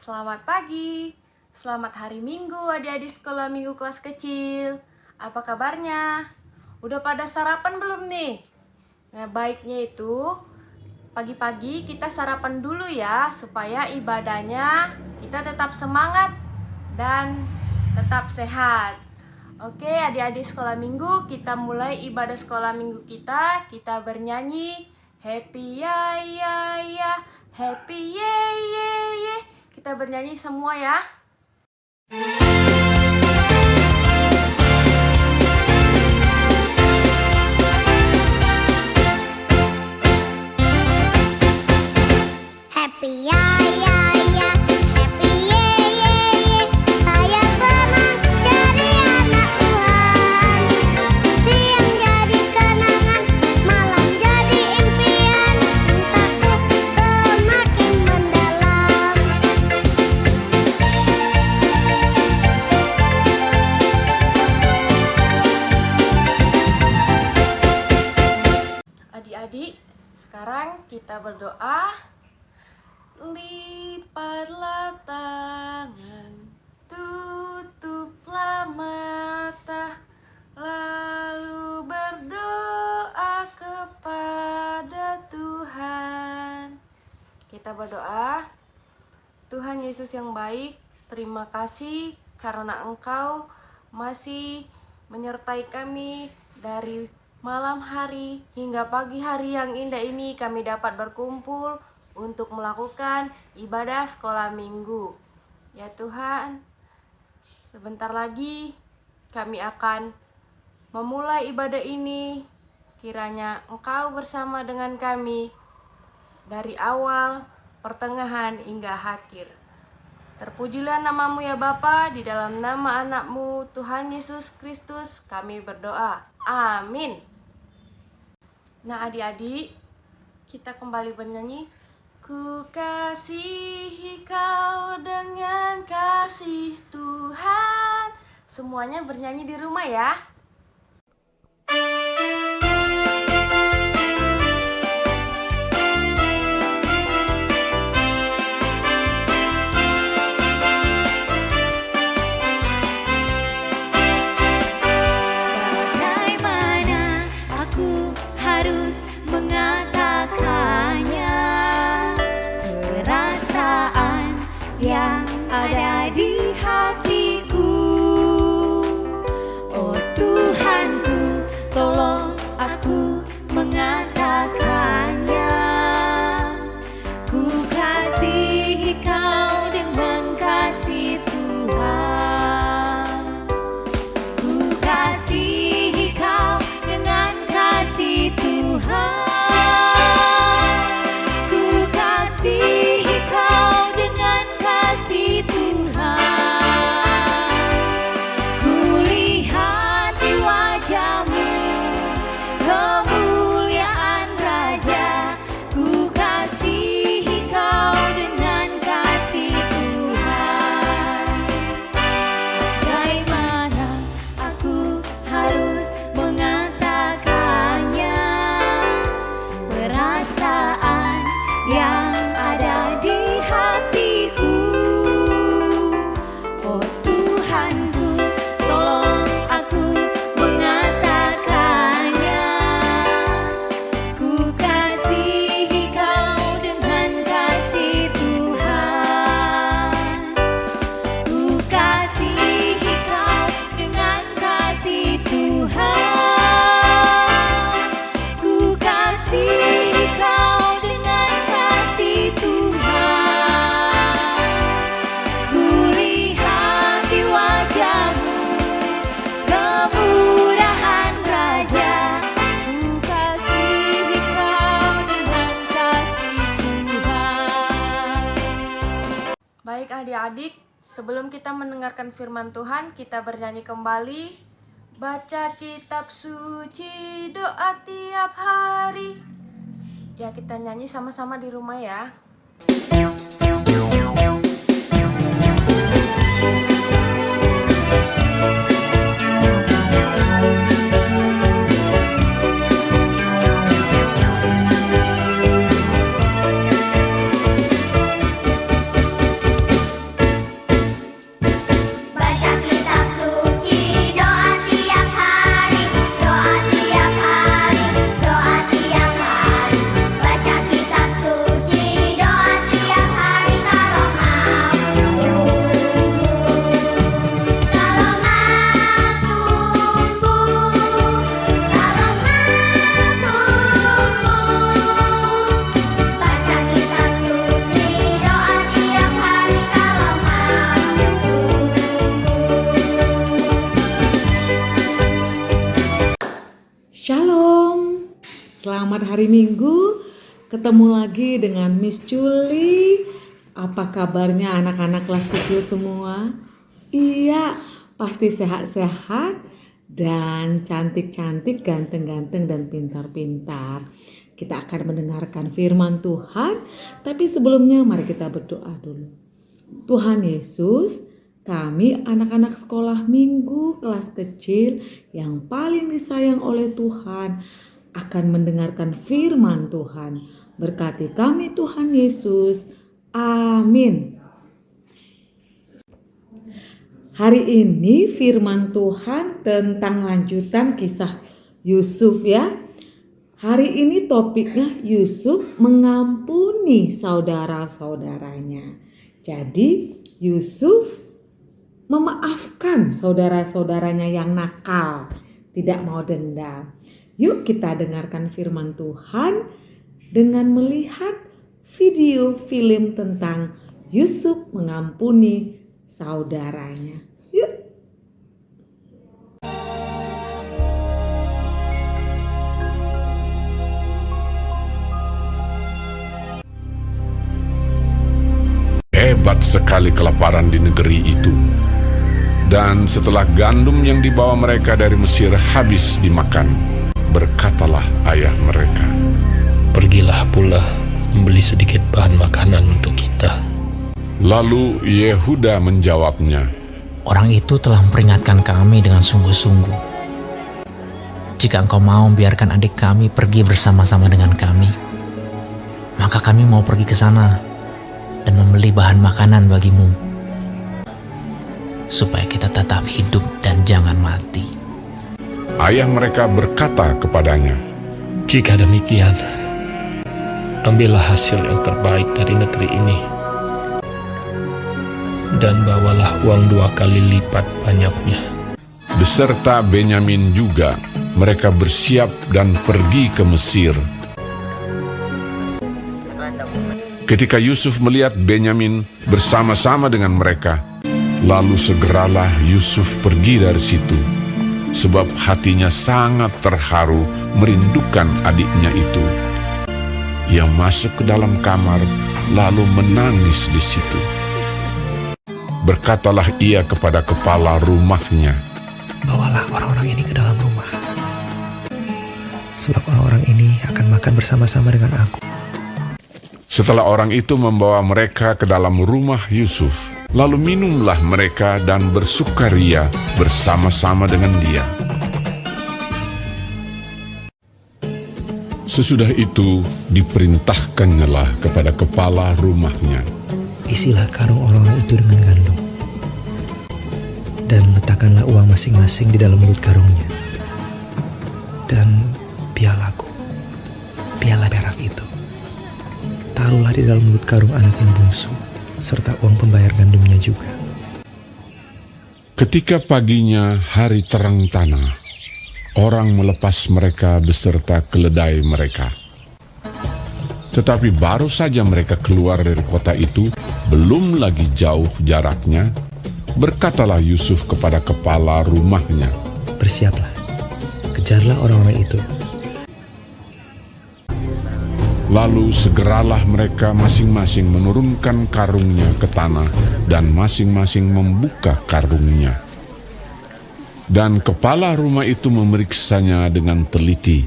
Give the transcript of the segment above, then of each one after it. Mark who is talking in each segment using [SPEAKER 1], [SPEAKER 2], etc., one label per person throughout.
[SPEAKER 1] Selamat pagi, selamat hari Minggu adik-adik sekolah minggu kelas kecil. Apa kabarnya? Udah pada sarapan belum nih? Nah, baiknya itu pagi-pagi kita sarapan dulu ya, supaya ibadahnya kita tetap semangat dan tetap sehat. Oke, adik-adik sekolah minggu, kita mulai ibadah sekolah minggu kita. Kita bernyanyi happy ya ya ya, happy ye ye ye. Kita bernyanyi semua ya.
[SPEAKER 2] Happy ya ya ya, happy ye ye ye. Saya senang jadi anak Tuhan. Siang jadi kenangan, malam jadi impian. Cintaku semakin mendalam.
[SPEAKER 1] Adik-adik, sekarang kita berdoa. Lipatlah tangan, tutuplah mata, lalu berdoa kepada Tuhan. Kita berdoa. Tuhan Yesus yang baik, terima kasih karena Engkau masih menyertai kami dari malam hari hingga pagi hari yang indah ini. Kami dapat berkumpul untuk melakukan ibadah sekolah minggu. Ya Tuhan, sebentar lagi kami akan memulai ibadah ini. Kiranya Engkau bersama dengan kami dari awal, pertengahan hingga akhir. Terpujilah namamu ya Bapa, di dalam nama anakmu Tuhan Yesus Kristus kami berdoa. Amin. Nah adik-adik, kita kembali bernyanyi. Ku kasihi kau dengan kasih Tuhan. Semuanya bernyanyi di rumah ya.
[SPEAKER 3] Bagaimana aku harus mengatakannya? Perasaan yang ada di hatiku. Oh Tuhanku, tolong aku mengatakannya. Ku kasihi kau dengan kasih Tuhan. Ku kasihi kau dengan kasih Tuhan. Ku kasihi kau dengan kasih Tuhan. Ku lihat di wajahmu kemuliaan Raja. Ku kasihi kau dengan kasih Tuhan. Bagaimana aku harus mengatakannya? Perasaan yang ada di hatiku. Oh Tuhanku, tolong aku mengatakannya. Ku kasihi kau dengan kasih Tuhan. Ku kasihi kau dengan kasih Tuhan. Ku kasihi kau dengan kasih Tuhan. Ku lihat di wajahmu kemurahan Raja. Ku kasihi kau dengan kasih Tuhan.
[SPEAKER 1] Baik adik-adik, sebelum kita mendengarkan firman Tuhan, kita bernyanyi kembali. Baca kitab suci, doa tiap hari. Ya, kita nyanyi sama-sama di rumah ya.
[SPEAKER 4] Selamat hari Minggu, ketemu lagi dengan Miss Julie. Apa kabarnya anak-anak kelas kecil semua? Iya, pasti sehat-sehat dan cantik-cantik, ganteng-ganteng dan pintar-pintar. Kita akan mendengarkan firman Tuhan, tapi sebelumnya mari kita berdoa dulu. Tuhan Yesus, kami anak-anak sekolah minggu kelas kecil yang paling disayang oleh Tuhan akan mendengarkan firman Tuhan. Berkati kami Tuhan Yesus. Amin. Hari ini firman Tuhan tentang lanjutan kisah Yusuf ya. Hari ini topiknya Yusuf mengampuni saudara-saudaranya. Jadi Yusuf memaafkan saudara-saudaranya yang nakal, tidak mau dendam. Yuk kita dengarkan firman Tuhan dengan melihat video film tentang Yusuf mengampuni saudaranya. Yuk.
[SPEAKER 5] Hebat sekali kelaparan di negeri itu. Dan setelah gandum yang dibawa mereka dari Mesir habis dimakan, berkatalah ayah mereka,
[SPEAKER 6] "Pergilah pula membeli sedikit bahan makanan untuk kita."
[SPEAKER 5] Lalu Yehuda menjawabnya,
[SPEAKER 7] Orang itu telah memperingatkan kami dengan sungguh-sungguh. Jika engkau mau biarkan adik kami pergi bersama-sama dengan kami, maka kami mau pergi ke sana dan membeli bahan makanan bagimu, supaya kita tetap hidup dan jangan mati.
[SPEAKER 5] ayah mereka berkata kepadanya,
[SPEAKER 6] Jika demikian, ambillah hasil yang terbaik dari negeri ini, dan bawalah uang 2 kali lipat banyaknya.
[SPEAKER 5] beserta Benyamin juga, mereka bersiap dan pergi ke Mesir. Ketika Yusuf melihat Benyamin bersama-sama dengan mereka, lalu segeralah Yusuf pergi dari situ, sebab hatinya sangat terharu merindukan adiknya itu. Ia masuk ke dalam kamar, lalu menangis di situ. Berkatalah ia kepada kepala rumahnya,
[SPEAKER 8] Bawalah orang-orang ini ke dalam rumah, sebab orang-orang ini akan makan bersama-sama dengan aku.
[SPEAKER 5] Setelah orang itu membawa mereka ke dalam rumah Yusuf, lalu minumlah mereka dan bersukaria bersama-sama dengan dia. Sesudah itu diperintahkannyalah kepada kepala rumahnya,
[SPEAKER 8] Isilah karung orang-orang itu dengan gandum, dan letakkanlah uang masing-masing di dalam mulut karungnya. Dan pialaku, piala perak itu, taruhlah di dalam mulut karung anak yang bungsu, serta uang pembayar gandumnya juga.
[SPEAKER 5] Ketika paginya hari terang tanah, orang melepas mereka beserta keledai mereka. Tetapi baru saja mereka keluar dari kota itu, belum lagi jauh jaraknya, berkatalah Yusuf kepada kepala rumahnya,
[SPEAKER 8] Bersiaplah, kejarlah orang-orang itu.
[SPEAKER 5] Lalu segeralah mereka masing-masing menurunkan karungnya ke tanah dan masing-masing membuka karungnya. Dan kepala rumah itu memeriksanya dengan teliti.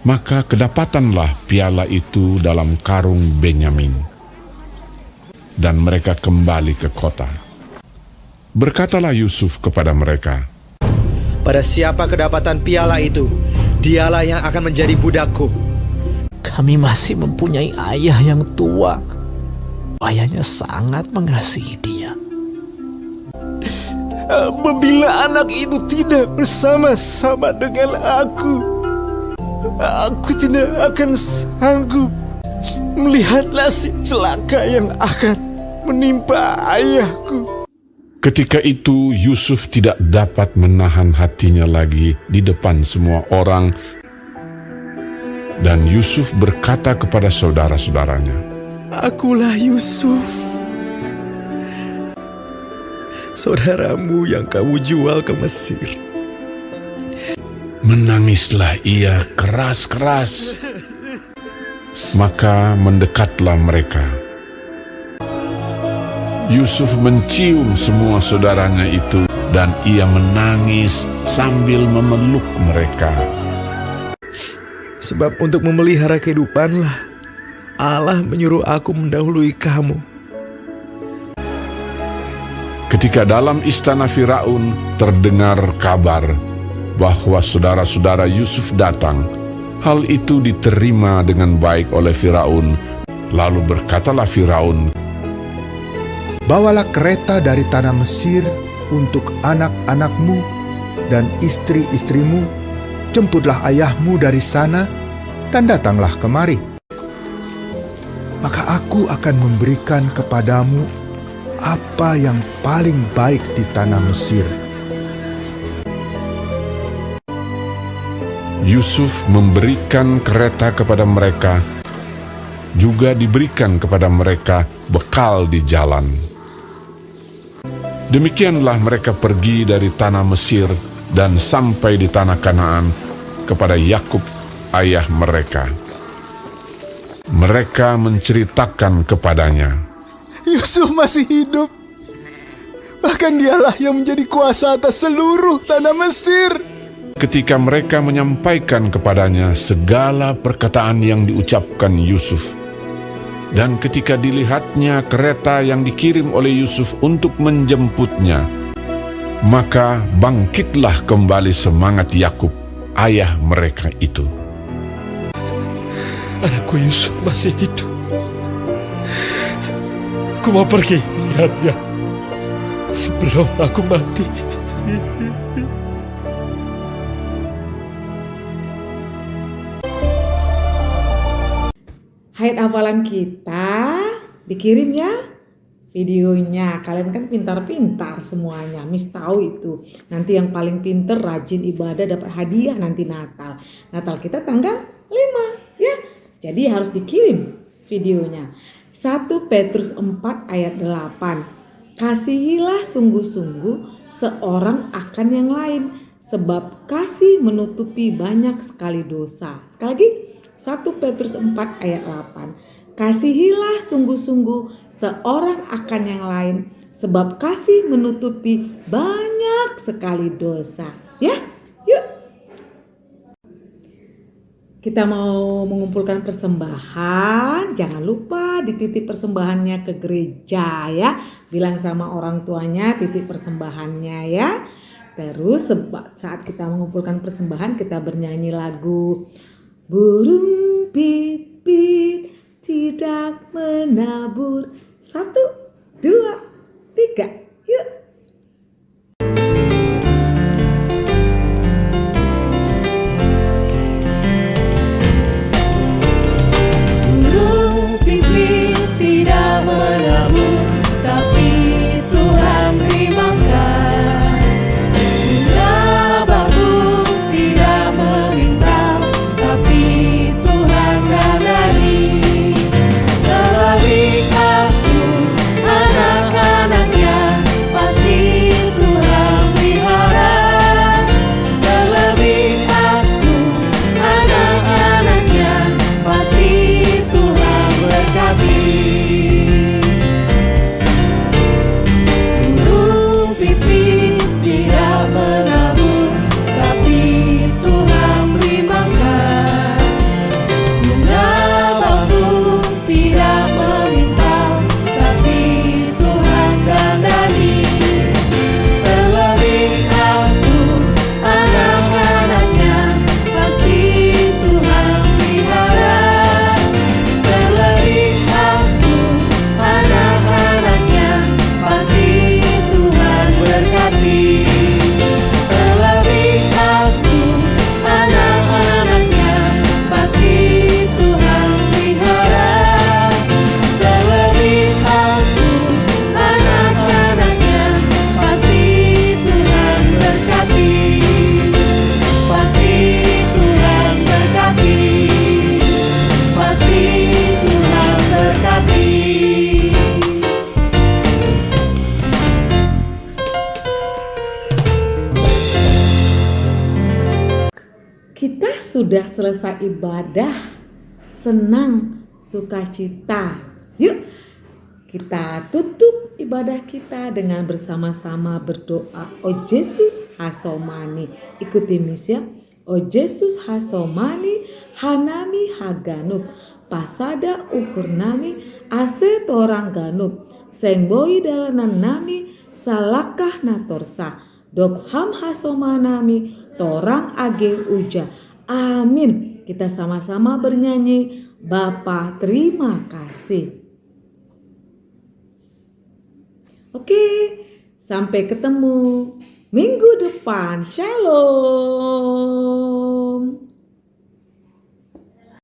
[SPEAKER 5] Maka kedapatanlah piala itu dalam karung Benyamin. Dan mereka kembali ke kota. Berkatalah Yusuf kepada mereka,
[SPEAKER 8] Pada siapa kedapatan piala itu, dialah yang akan menjadi budakku.
[SPEAKER 7] Kami masih mempunyai ayah yang tua. Ayahnya sangat mengasihi dia.
[SPEAKER 6] Apabila anak itu tidak bersama-sama dengan aku tidak akan sanggup melihat nasib celaka yang akan menimpa ayahku.
[SPEAKER 5] ketika itu Yusuf tidak dapat menahan hatinya lagi di depan semua orang. Dan Yusuf berkata kepada saudara-saudaranya,
[SPEAKER 8] Akulah Yusuf, saudaramu yang kamu jual ke Mesir.
[SPEAKER 5] Menangislah ia keras-keras. Maka mendekatlah mereka. Yusuf mencium semua saudaranya itu dan ia menangis sambil memeluk mereka.
[SPEAKER 8] Sebab untuk memelihara kehidupanlah Allah menyuruh aku mendahului kamu.
[SPEAKER 5] Ketika dalam istana Firaun terdengar kabar bahwa saudara-saudara Yusuf datang, hal itu diterima dengan baik oleh Firaun. Lalu berkatalah Firaun,
[SPEAKER 9] "Bawalah kereta dari tanah Mesir untuk anak-anakmu dan istri-istrimu. Jemputlah ayahmu dari sana dan datanglah kemari. Maka aku akan memberikan kepadamu apa yang paling baik di tanah Mesir."
[SPEAKER 5] Yusuf memberikan kereta kepada mereka, juga diberikan kepada mereka bekal di jalan. Demikianlah mereka pergi dari tanah Mesir dan sampai di tanah Kanaan kepada Yakub ayah mereka. Mereka menceritakan kepadanya,
[SPEAKER 9] Yusuf masih hidup. Bahkan dialah yang menjadi kuasa atas seluruh tanah Mesir.
[SPEAKER 5] ketika mereka menyampaikan kepadanya segala perkataan yang diucapkan Yusuf. Dan ketika dilihatnya kereta yang dikirim oleh Yusuf untuk menjemputnya, maka bangkitlah kembali semangat Yakub, ayah mereka itu.
[SPEAKER 6] Anakku Yusuf masih hidup. Aku mau pergi lihatnya sebelum aku mati.
[SPEAKER 4] Ayat hafalan kita dikirim ya videonya. Kalian kan pintar-pintar semuanya. Miss tahu itu. Nanti yang paling pintar rajin ibadah dapat hadiah nanti Natal. Natal kita tanggal 5 ya. Jadi harus dikirim videonya. 1 Petrus 4 ayat 8. Kasihilah sungguh-sungguh seorang akan yang lain, sebab kasih menutupi banyak sekali dosa. Sekali lagi 1 Petrus 4 ayat 8. Kasihilah sungguh-sungguh seorang akan yang lain, sebab kasih menutupi banyak sekali dosa. Ya, yuk. Kita mau mengumpulkan persembahan. Jangan lupa dititip persembahannya ke gereja ya. Bilang sama orang tuanya titip persembahannya ya. Terus saat kita mengumpulkan persembahan kita bernyanyi lagu burung pipit tidak menabur. 1, 2, 3, yuk.
[SPEAKER 3] Burung pipit tidak menabur, tapi Tuhan beri makan. Bunga bambu tidak meminta, tapi Tuhan radari. Melalui kampung anak-anaknya pasti
[SPEAKER 4] sudah selesai ibadah, senang, sukacita. Yuk, kita tutup ibadah kita dengan bersama-sama berdoa. O Yesus hasomani. Ikuti Miss ya. O Yesus hasomani hanami haganuk. Pasada ukur nami ase torang ganuk. Sengboi dalanan nami salakah natorsa. Dok ham hasomanami torang age uja. Amin. Kita sama-sama bernyanyi. Bapa terima kasih. Oke, sampai ketemu minggu depan. Shalom.